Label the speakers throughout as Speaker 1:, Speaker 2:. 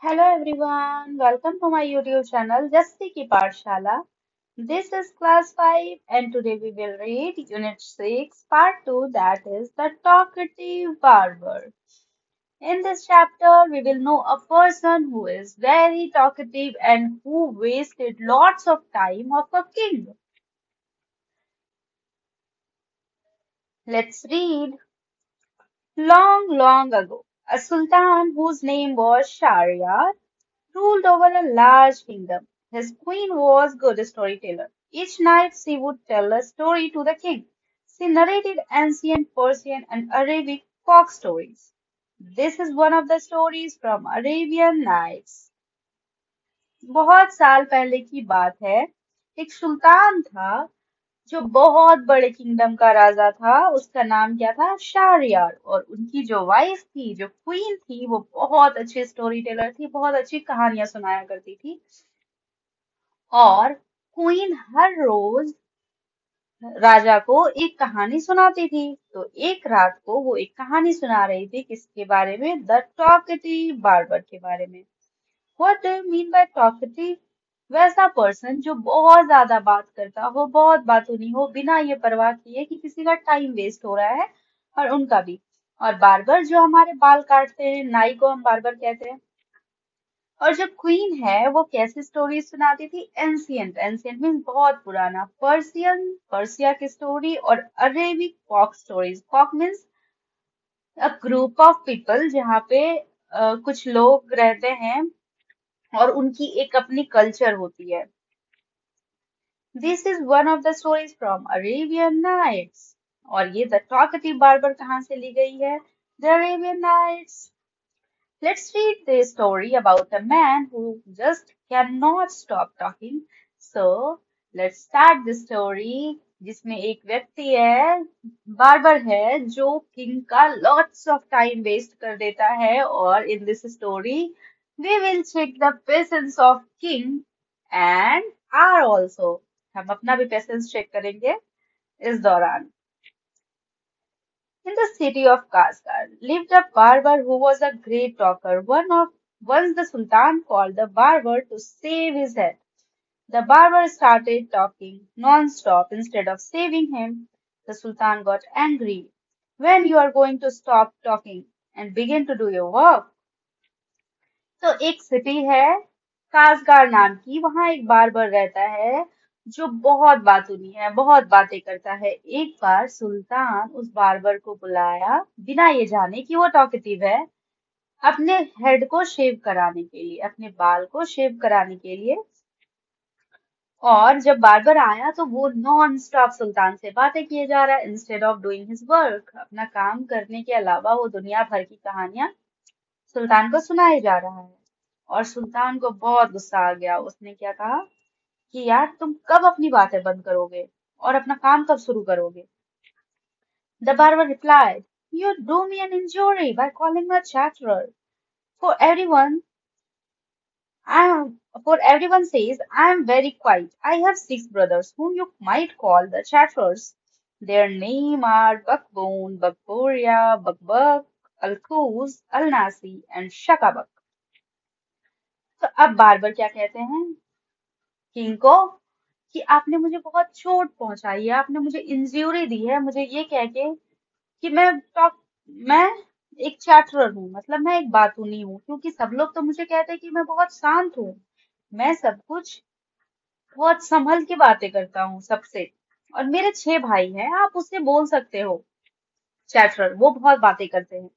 Speaker 1: Hello everyone, welcome to my YouTube channel Jasti Ki Pathshala. This is class 5 and today we will read Unit 6 Part 2, that is the talkative barber. In this chapter we will know a person who is very talkative and who wasted lots of time of a king. Let's read. Long, long ago, a sultan whose name was Shahryar ruled over a large kingdom. His queen was a good storyteller. Each night she would tell a story to the king. She narrated ancient Persian and Arabic folk stories. This is one of the stories from Arabian Nights. बहुत साल पहले की बात है। एक सुल्तान था जो बहुत बड़े किंगडम का राजा था। उसका नाम क्या था? शाहरियार। और उनकी जो वाइफ थी, जो क्वीन थी, वो बहुत अच्छी स्टोरी टेलर थी, बहुत अच्छी कहानियां सुनाया करती थी। और क्वीन हर रोज राजा को एक कहानी सुनाती थी। तो एक रात को वो एक कहानी सुना रही थी, किसके बारे में? द टॉकेटिव बार्बर के बारे में। What do you mean by talkative? वैसा पर्सन जो बहुत ज्यादा बात करता हो, बहुत बातूनी हो, बिना ये परवाह किए कि किसी का टाइम वेस्ट हो रहा है और उनका भी। और बार्बर जो हमारे बाल काटते हैं, नाई को हम बार्बर कहते हैं। और जो क्वीन है वो कैसी स्टोरी सुनाती थी? एंशियंट। एंशियंट मीन्स बहुत पुराना। पर्सियन, पर्सिया की स्टोरी। और Arabic folk stories. Folk means a group of people जहाँ पे कुछ लोग रहते हैं और उनकी एक अपनी कल्चर होती है। This is one of the stories from Arabian Nights. और ये द टॉकेटिव बार्बर कहाँ से ली गई है? The Arabian Nights. Let's read the story about a man who just cannot stop talking. So, let's start the story जिसमें एक व्यक्ति है, बार्बर है, जो किंग का lots of time waste कर देता है। और in this story, we will check the patience of king and our also. हम अपना भी patience check करेंगे इस दौरान। In the city of Kashgar lived a barber who was a great talker. Once the Sultan called the barber to shave his head. The barber started talking non-stop instead of shaving him. The Sultan got angry. When you are going to stop talking and begin to do your work? तो एक city है कासगार नाम की, वहां एक barber रहता है जो बहुत बातूनी है, बहुत बातें करता है। एक बार सुल्तान उस बार्बर को बुलाया, बिना ये जाने कि वो टॉकेटिव है, अपने हेड को शेव कराने के लिए, अपने बाल को शेव कराने के लिए। और जब बार्बर आया तो वो नॉन स्टॉप सुल्तान से बातें किए जा रहा है, instead of doing his work. अपना काम करने के अलावा वो दुनिया भर की कहानियां सुल्तान को सुनाए जा रहा है। और सुल्तान को बहुत गुस्सा आ गया। उसने क्या कहा कि यार तुम कब अपनी बातें बंद करोगे और अपना काम कब शुरू करोगे? The barber replied, You do me an injury by calling me a chatterer. For everyone, for everyone says I am very quiet. I have 6 brothers whom you might call the chatterers. Their name are Buckbone, Buckboria, Buckbuck, Alkuz, Alnasi, and Shakabak. तो अब barber क्या कहते हैं king को कि आपने मुझे बहुत चोट पहुंचाई है, आपने मुझे इंजरी दी है, मुझे ये कह के कि मैं एक चैटरर हूँ, मतलब मैं एक बातूनी हूँ। क्योंकि सब लोग तो मुझे कहते हैं कि मैं बहुत शांत हूँ, मैं सब कुछ बहुत संभल के बातें करता हूँ सबसे। और मेरे 6 भाई हैं, आप उससे बोल सकते हो चैटरर, वो बहुत बातें करते हैं,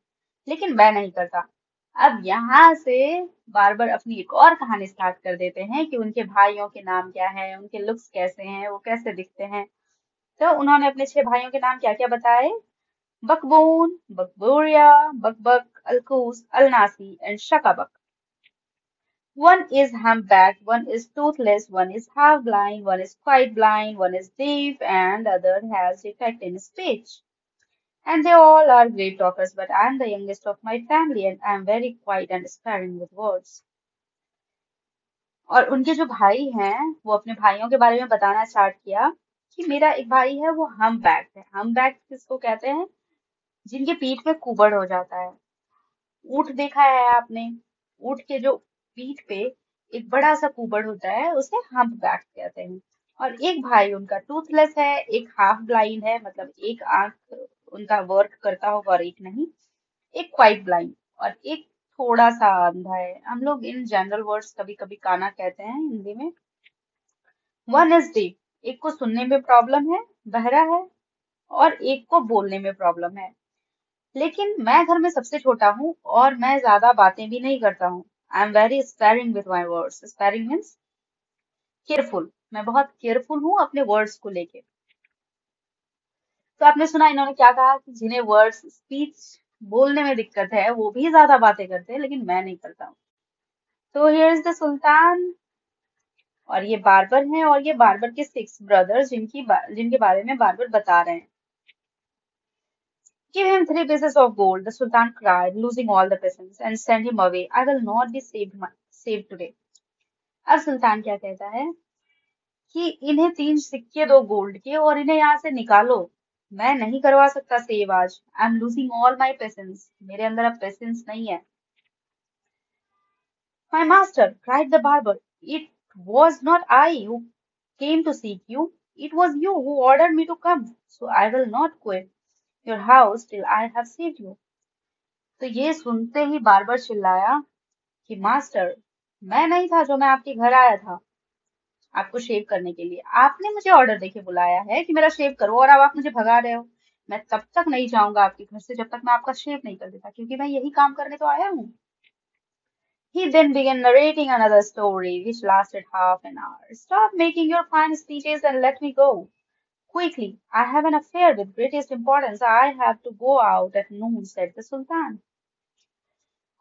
Speaker 1: लेकिन मैं नहीं करता। अब यहाँ से बार्बर अपनी एक और कहानी स्टार्ट कर देते हैं कि उनके भाइयों के नाम क्या है, उनके लुक्स कैसे हैं, वो कैसे दिखते हैं। तो उन्होंने अपने 6 भाइयों के नाम क्या क्या बताए? बकबून, बकबूरिया, बकबक, अलकूस, अलनासी and शकाबक। One is humpbacked, one is toothless, one is half blind, one is quite blind, one is deaf, and other has defect in speech. And they all are great talkers, but I am the youngest of my family and I am very quiet and sparing with words. और उनके जो भाई हैं, वो अपने भाइयों के बारे में बताना स्टार्ट किया कि मेरा एक भाई है, वो हम बैक है। हम बैक किसको कहते हैं? जिनके पीठ में कुबड़ हो जाता है। ऊंट देखा है आपने? ऊंट के जो पीठ पे एक बड़ा सा कुबड़ होता है, उसे हम्प बैक कहते हैं। और एक भाई उनका टूथलेस है, एक हाफ ब्लाइंड है, मतलब एक आंख उनका वर्क करता होगा और एक नहीं, एक क्वाइट ब्लाइंड, और एक थोड़ा सा अंधा है। हम लोग इन जनरल वर्ड्स कभी कभी काना कहते हैं हिंदी में। वन इज डीफ, एक को सुनने में प्रॉब्लम है, बहरा है, और एक को बोलने में प्रॉब्लम है। लेकिन मैं घर में सबसे छोटा हूँ और मैं ज्यादा बातें भी नहीं करता हूँ। I am very sparing with my words. Sparing means careful, मैं बहुत केयरफुल हूँ अपने वर्ड्स को लेके। तो आपने सुना इन्होंने क्या कहा कि जिन्हें वर्ड्स स्पीच बोलने में दिक्कत है वो भी ज्यादा बातें करते हैं, लेकिन मैं नहीं करता हूँ। तो हियर इज द सुल्तान, और ये बार्बर हैं, और ये बार्बर के 6 ब्रदर्स जिनके बारे में बार्बर बता रहे हैं। Give him 3 pieces of gold, the Sultan cried, losing all the peasants, and send him away. I will not be saved today. अब सुल्तान क्या कहता है कि इन्हें 3 सिक्के दो गोल्ड के और इन्हें यहाँ से निकालो। मैं नहीं करवा सकता सेव आज। I am losing all my patience, मेरे अंदर अब पेशेंस नहीं है। My master, cried the barber, it was not I who came to seek you. It was you who ordered me to come. So I will not quit your house till I have saved you. तो ये सुनते ही barber चिल्लाया कि master, मैं नहीं था जो मैं आपके घर आया था आपको शेव करने के लिए। आपने मुझे ऑर्डर देके बुलाया है कि मेरा शेव करो, और अब आप मुझे भगा रहे हो। मैं तब तक नहीं जाऊंगा आपके घर से जब तक मैं आपका शेव नहीं कर देता, क्योंकि मैं यही काम करने तो आया हूँ। He then began narrating another story, which lasted half an hour. Stop making your fine speeches and let me go. Quickly, I have an affair with greatest importance. I have to go out at noon, said the Sultan.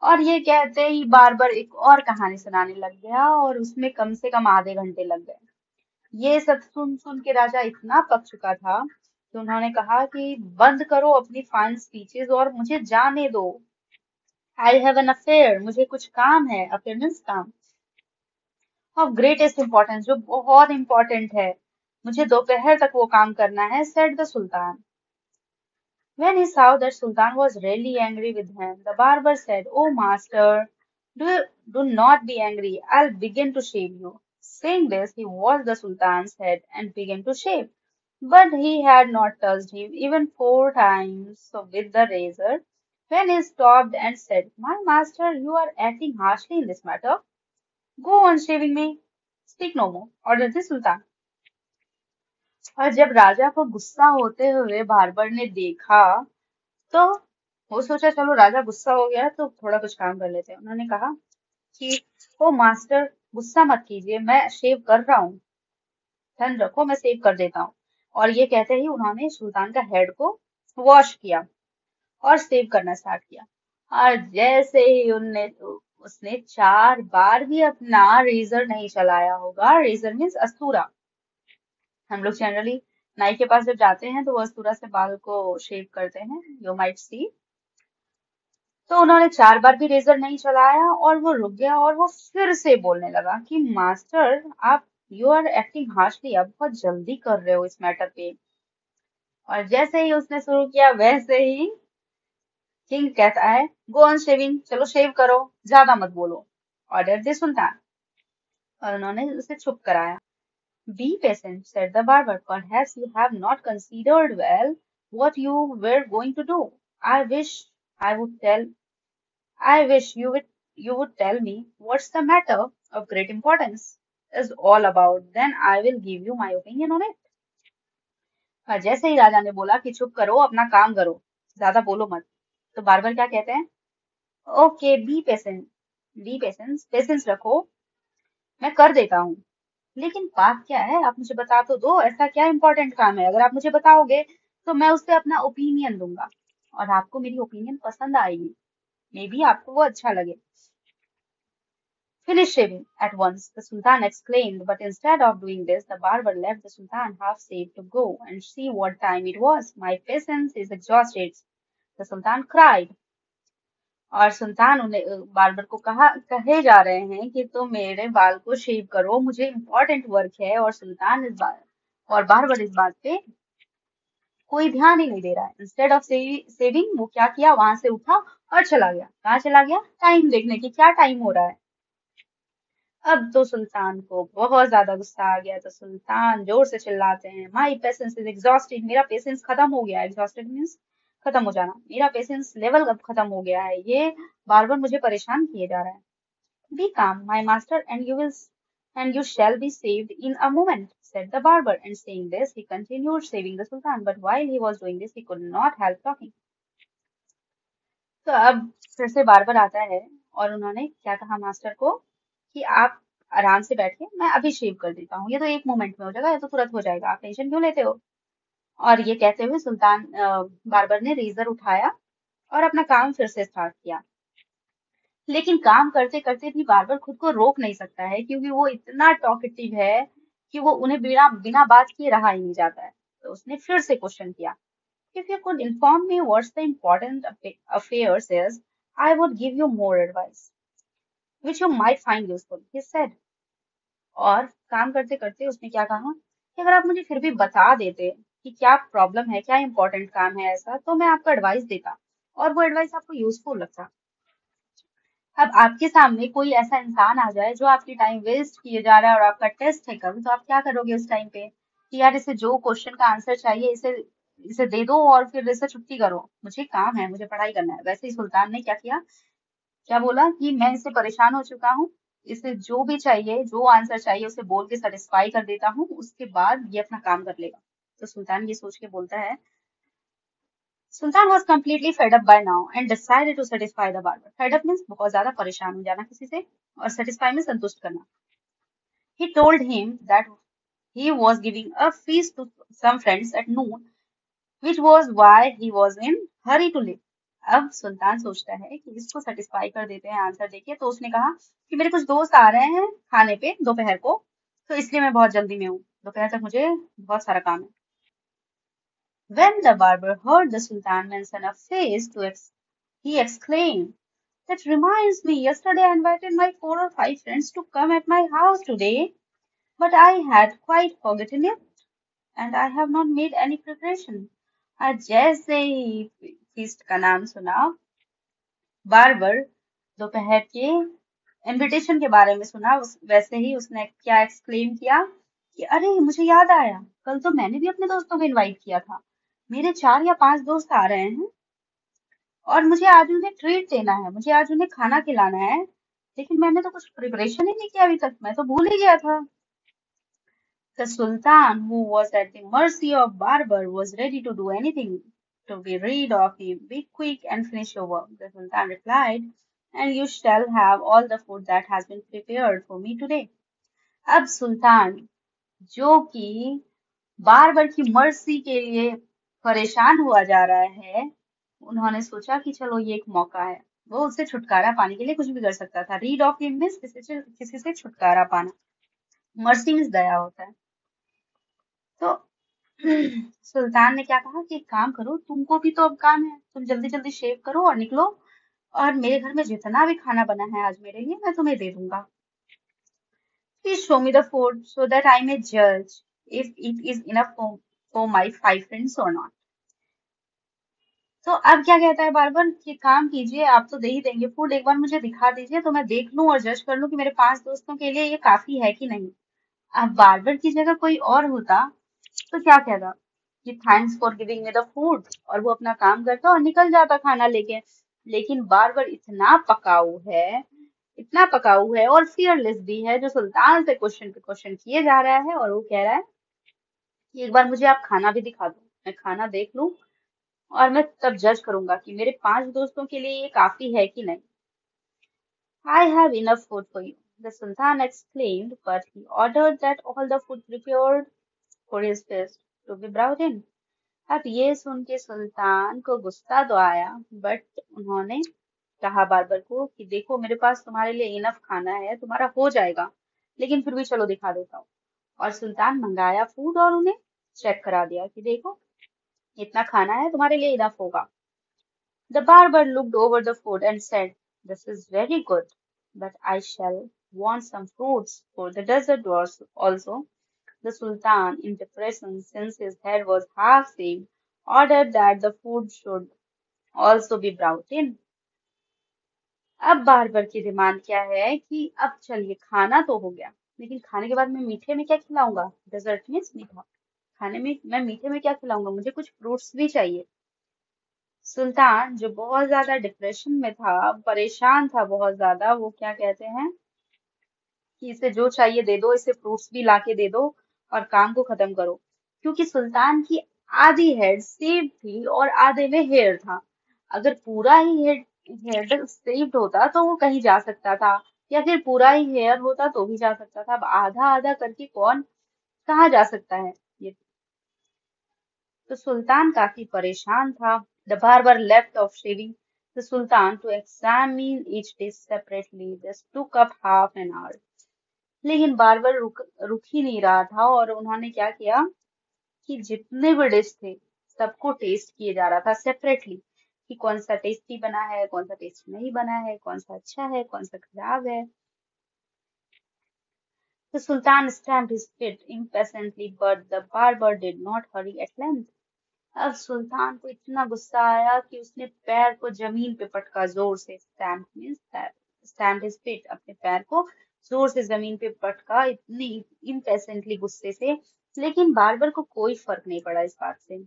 Speaker 1: और ये कहते ही barber एक और कहानी सुनाने लग गया, और उसमें कम से कम आधे घंटे लग गए। ये सब सुन सुन के राजा इतना पक चुका था कि उन्होंने कहा कि बंद करो अपनी फाइन स्पीचेस और मुझे जाने दो। आई हैव एन अफेयर, मुझे कुछ काम है। अफेयर मीन्स काम। ऑफ ग्रेटेस्ट इंपॉर्टेंस, जो बहुत इंपॉर्टेंट है, मुझे दोपहर तक वो काम करना है, said the Sultan. When he saw that Sultan was really angry with him, the barber said, "Oh master, do not be angry. I'll begin to shave you." Saying this, he washed the Sultan's head and began to shave. But he had not touched him even 4 times with the razor when he stopped and said, "My master, you are acting harshly in this matter. Go on shaving me. Speak no more," ordered the Sultan. और जब राजा को गुस्सा होते हुए barber ने देखा, तो वो सोचा चलो राजा गुस्सा हो गया तो थोड़ा कुछ काम कर लेते हैं। उन्होंने कहा कि ओ मास्टर, गुस्सा मत कीजिए, मैं शेव कर रहा हूँ, धन रखो, मैं सेव कर देता हूँ। और ये कहते ही उन्होंने सुल्तान का हेड को वॉश किया और सेव करना स्टार्ट किया। और जैसे ही उनने उसने 4 बार भी अपना रेजर नहीं चलाया होगा। रेजर मीन्स अस्तूरा। हम लोग जनरली नाई के पास जब जाते हैं तो वो अस्तूरा से बाल को शेव करते हैं, यू माइट सी। तो उन्होंने 4 बार भी रेजर नहीं चलाया और वो रुक गया, और वो फिर से बोलने लगा कि मास्टर, आप यू आर एक्टिंग हार्शली, आप बहुत जल्दी कर रहे हो इस मैटर पे। और जैसे ही उसने शुरू किया वैसे ही किंग कहता है, गो ऑन शेविंग, चलो शेव करो, ज्यादा मत बोलो, ऑर्डर दे सुल्तान। और उन्होंने उसे चुप कराया। Be patient, said the barber. Perhaps you have not considered well what you were going to do. I wish I would tell. I wish you would tell me what's the matter of great importance is all about. Then I will give you my opinion on it. और जैसे ही राजा ने बोला कि चुप करो, अपना काम करो, ज्यादा बोलो मत, तो बार्बर क्या कहते हैं, okay be patient, B patience, patience रखो, मैं कर देता हूँ। लेकिन बात क्या है, आप मुझे बता तो दो, ऐसा क्या इम्पोर्टेंट काम है? अगर आप मुझे बताओगे तो मैं उस पे अपना ओपिनियन दूंगा, और आपको मेरी ओपिनियन पसंद आएगी, मे बी आपको वो अच्छा लगे। Finish shaving at once, the Sultan exclaimed, but instead of doing this, the barber left the Sultan half shaved to go and see what time it was. My patience is exhausted, the Sultan cried. और सुल्तान उन्हें barber को कहे जा रहे हैं कि तुम मेरे बाल को शेव करो, मुझे इम्पोर्टेंट वर्क है। और सुल्तान इस बात और बार्बर इस बात पे कोई ध्यान ही नहीं दे रहा है। इंस्टेड ऑफ सेविंग वो क्या किया, वहां से उठा और चला गया। कहाँ चला गया? टाइम देखने की, क्या टाइम हो रहा है। अब तो सुल्तान को बहुत ज्यादा गुस्सा आ गया, तो सुल्तान जोर से चिल्लाते हैं, माई पेशेंस इज एग्जॉस्टेड, मेरा पेशेंस खत्म हो गया है। एग्जॉस्टेड मीन्स खत्म हो जाना, मेरा पेशेंस लेवल अब खत्म हो गया है, ये बार बार मुझे परेशान किए जा रहा है। Be calm, my master, and you shall be saved in a moment, said the barber. And saying this, he continued saving the sultan. But while he was doing this, he could not help talking. तो अब फिर से barber आता है और उन्होंने क्या कहा मास्टर को कि आप आराम से बैठिए, मैं अभी शेव कर देता हूँ, ये तो एक मोमेंट में हो जाएगा, ये तो तुरंत हो जाएगा, आप टेंशन क्यों लेते हो। और ये कहते हुए सुल्तान बार्बर ने रेजर उठाया और अपना काम फिर से स्टार्ट किया। लेकिन काम करते करते भी बार्बर खुद को रोक नहीं सकता है, क्योंकि वो इतना टॉकेटिव है कि वो उन्हें बिना बिना बात किए रहा ही नहीं जाता है। तो उसने फिर से क्वेश्चन किया, If you could inform me what's the important affairs is, I would give you more advice, which you might find useful, he said. और काम करते करते उसने क्या कहा कि अगर आप मुझे फिर भी बता देते कि क्या प्रॉब्लम है, क्या इंपॉर्टेंट काम है ऐसा, तो मैं आपको एडवाइस देता और वो एडवाइस आपको यूजफुल लगता। अब आपके सामने कोई ऐसा इंसान आ जाए जो आपकी टाइम वेस्ट किए जा रहा है और आपका टेस्ट है कल, तो आप क्या करोगे उस टाइम पे कि यार इसे जो क्वेश्चन का आंसर चाहिए इसे इसे दे दो और फिर इसे छुट्टी करो, मुझे काम है, मुझे पढ़ाई करना है। वैसे ही सुल्तान ने क्या किया, क्या बोला कि मैं इससे परेशान हो चुका हूँ, इसे जो भी चाहिए, जो आंसर चाहिए उसे बोल के सेटिस्फाई कर देता हूँ, उसके बाद ये अपना काम कर लेगा। तो सुल्तान ये सोच के बोलता है, सुल्तान was completely fed up by now and decided to satisfy the barber. Fed up means बहुत ज्यादा परेशान हो जाना किसी से, और satisfy में संतुष्ट करना। He told him that he was giving a feast to some friends at noon, which was why he was in hurry to leave. अब सुल्तान सोचता है कि इसको सेटिस्फाई कर देते हैं आंसर देके, तो उसने कहा कि मेरे कुछ दोस्त आ रहे हैं खाने पे दोपहर को, तो इसलिए मैं बहुत जल्दी में हूँ, दोपहर तक मुझे बहुत सारा काम है। When the barber heard the sultan mention a feast, he exclaimed, That reminds me, yesterday I invited my 4 or 5 friends to come at my house today, but I had quite forgotten it, and I have not made any preparation. आज जैसे ही feast का नाम सुना, barber दोपहर के invitation के बारे में सुना, वैसे ही उसने क्या एक्सक्लेम किया कि अरे मुझे याद आया, कल तो मैंने भी अपने दोस्तों को इनवाइट किया था, मेरे 4 या 5 दोस्त आ रहे हैं और मुझे आज उन्हें ट्रीट देना है, मुझे आज उन्हें खाना खिलाना है, लेकिन मैंने तो कुछ प्रिपरेशन ही नहीं किया अभी तक, मैं तो भूल ही गया था। The Sultan, who was at the mercy of Barber, was ready to do anything to be rid of him. Be quick and finish your work. The Sultan replied, and you shall have all the food that has been prepared for me today. अब सुल्तान, जो कि बार की मर्जी के लिए परेशान हुआ जा रहा है, उन्होंने सोचा कि चलो ये एक मौका है, वो उससे छुटकारा पाने के लिए कुछ भी कर सकता था। रीड ऑफ हिम मीन्स किसी से छुटकारा पाना, मर्सी मीन्स दया होता है। तो सुल्तान ने क्या कहा कि एक काम करो, तुमको भी तो अब काम है, तुम जल्दी जल्दी शेव करो और निकलो, और मेरे घर में जितना भी खाना बना है आज मेरे लिए मैं तुम्हें दे दूंगा। Please show me the food so that I may जज if it is enough for my 5 friends और नॉट। तो अब क्या कहता है बार बार कि काम कीजिए, आप तो दे ही देंगे फूड, एक बार मुझे दिखा दीजिए तो मैं देख लूं और जज कर लूं कि मेरे 5 दोस्तों के लिए ये काफी है कि नहीं। अब बार्बर की जगह कोई और होता तो क्या कहता कि thanks for giving me the food, और वो अपना काम करता और निकल जाता खाना लेके। लेकिन बार्बर इतना पकाऊ है और फियरलेस भी है, जो सुल्तान से क्वेश्चन पे क्वेश्चन किए जा रहा है, और वो कह रहा है कि एक बार मुझे आप खाना भी दिखा दो, मैं खाना देख लूं और मैं तब जज करूंगा कि मेरे 5 दोस्तों के लिए ये काफी है कि नहीं। I have enough food for you, the Sultan exclaimed, but he ordered that all the food prepared for his guest to be brought in. अब ये सुन के सुल्तान को गुस्सा तो आया, बट उन्होंने कहा बार्बर को कि देखो मेरे पास तुम्हारे लिए इनफ खाना है, तुम्हारा हो जाएगा, लेकिन फिर भी चलो दिखा देता हूँ। और सुल्तान मंगाया फूड और उन्हें चेक करा दिया कि देखो इतना खाना है, तुम्हारे लिए इनफ होगा। The barber looked over the food and said, This is very good, but I shall want some fruits for the dessert also. The Sultan, in depression since his head was half shaved, ordered that the food should also be brought in. अब barber की demand क्या है कि अब चलिए खाना तो हो गया, लेकिन खाने के बाद मैं मीठे में क्या खिलाऊंगा? डेजर्ट मीन्स मीठा। खाने में मैं मीठे में क्या खिलाऊंगा? मुझे कुछ फ्रूट्स भी चाहिए। सुल्तान जो बहुत ज्यादा डिप्रेशन में था, परेशान था बहुत ज्यादा, वो क्या कहते हैं कि इसे जो चाहिए दे दो, इसे फ्रूट्स भी लाके दे दो और काम को खत्म करो। क्योंकि सुल्तान की आधी हेड सेव थी और आधे में हेयर था। अगर पूरा ही हेड सेव्ड होता तो वो कहीं जा सकता था, या फिर पूरा ही हेयर होता तो भी जा सकता था। अब आधा आधा करके कौन कहाँ जा सकता है? ये तो सुल्तान काफी परेशान था। The barber left off shaving the sultan to examine each dish separately. This took up half an hour. लेकिन बार्बर रुक ही नहीं रहा था, और उन्होंने क्या किया कि जितने भी डिश थे सबको टेस्ट किए जा रहा था सेपरेटली, कि कौन सा टेस्टी बना है, कौन सा टेस्टी नहीं बना है, कौन सा अच्छा है, कौन सा खराब है। The sultan stamped his feet impatiently, but the barber did not hurry at length. अब सुल्तान को इतना गुस्सा आया कि उसने पैर को जमीन पे पटका जोर से। Stamp means stamp his feet, अपने पैर को जोर से जमीन पे पटका, इतनी इम्पेशेंटली, गुस्से से। लेकिन बार्बर को कोई फर्क नहीं पड़ा इस बात से।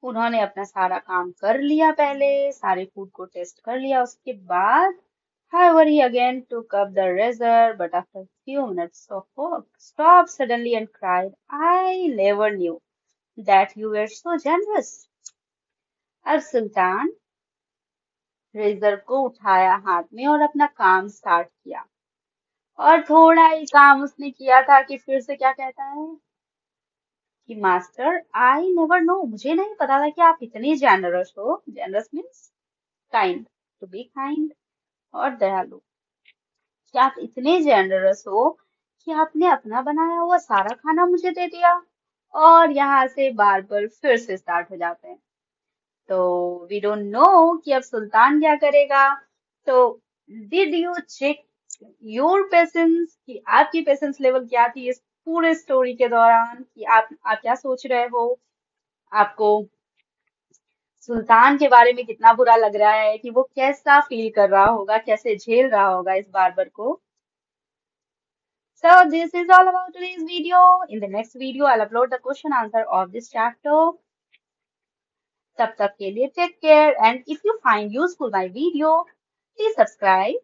Speaker 1: उन्होंने अपना सारा काम कर लिया, पहले सारे फूड को टेस्ट कर लिया, उसके बाद however he again took up the razor, but after a few minutes of work stopped suddenly and cried, I never knew that you were so generous. अब सुल्तान रेजर को उठाया हाथ में और अपना काम स्टार्ट किया। और थोड़ा ही काम उसने किया था कि फिर से क्या कहता है कि मास्टर, आई नेवर नो, मुझे नहीं पता था कि आप इतने जेनरस हो। Generous means kind, to be kind और दयालु। कि आप इतने जेनरस हो कि आपने अपना बनाया हुआ सारा खाना मुझे दे दिया। और यहाँ से बार्बर फिर से स्टार्ट हो जाते हैं। तो वी डोंट नो कि अब सुल्तान क्या करेगा। तो did you check your patience, कि आपकी पेशेंस लेवल क्या थी इस पूरे स्टोरी के दौरान, कि आप क्या सोच रहे हो? आपको सुल्तान के बारे में कितना बुरा लग रहा है, कि वो कैसा फील कर रहा होगा, कैसे झेल रहा होगा इस बार्बर को? So this is all about today's video. In the next video, I'll upload the question answer of this chapter. तब तक के लिए take care, and if you find useful my video, please subscribe